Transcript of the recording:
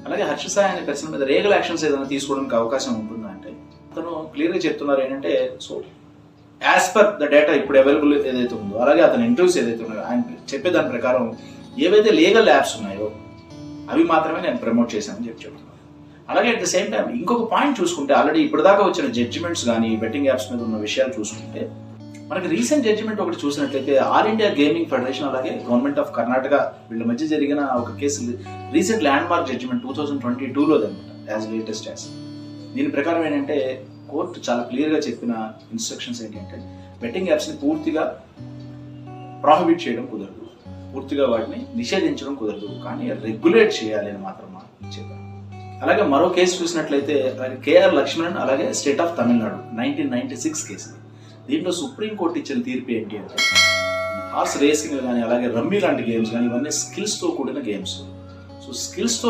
అలాగే హర్ష సాయి అనే పర్సన్ మీద లీగల్ యాక్షన్స్ ఏదైనా తీసుకోవడానికి అవకాశం ఉంటుందా అంటే అతను క్లియర్గా చెప్తున్నారు ఏంటంటే, so as per the data ఇప్పుడు అవైలబుల్ ఏదైతే ఉందో, అలాగే అతని ఇంటర్వ్యూస్ ఏదైతే ఉన్నాయో, ఆయన చెప్పే దాని ప్రకారం ఏవైతే లీగల్ యాప్స్ ఉన్నాయో అవి మాత్రమే నేను ప్రమోట్ చేశానని చెప్తున్నాను. అలాగే అట్ ద సేమ్ టైం ఇంకొక పాయింట్ చూసుకుంటే, ఆల్రెడీ ఇప్పటిదాకా వచ్చిన జడ్జిమెంట్స్ కానీ బెట్టింగ్ యాప్స్ మీద ఉన్న విషయాలు చూసుకుంటే, మనకి రీసెంట్ జడ్జిమెంట్ ఒకటి చూసినట్లయితే ఆల్ ఇండియా గేమింగ్ ఫెడరేషన్ అలాగే గవర్నమెంట్ ఆఫ్ కర్ణాటక వీళ్ళ మధ్య జరిగిన ఒక case recent landmark judgement 2022లో అనమాట, యాజ్ లేటెస్ట్ యాజ్. దీని ప్రకారం ఏంటంటే కోర్టు చాలా క్లియర్గా చెప్పిన ఇన్స్ట్రక్షన్స్ ఏంటంటే, బెట్టింగ్ యాప్స్ని పూర్తిగా ప్రాహిబిట్ చేయడం కుదరదు, పూర్తిగా వాటిని నిషేధించడం కుదరదు, కానీ రెగ్యులేట్ చేయాలి అని మాత్రం చెప్పారు. అలాగే మరో కేసు చూసినట్లయితే కేఆర్ లక్ష్మణన్ అలాగే స్టేట్ ఆఫ్ తమిళనాడు 1996 కేసు. దీంట్లో సుప్రీంకోర్టు ఇచ్చిన తీర్పు ఏంటి అంటే, హార్స్ రేసింగ్ కానీ అలాగే రమ్మీ లాంటి గేమ్స్ కానీ ఇవన్నీ స్కిల్స్తో కూడిన గేమ్స్. సో స్కిల్స్తో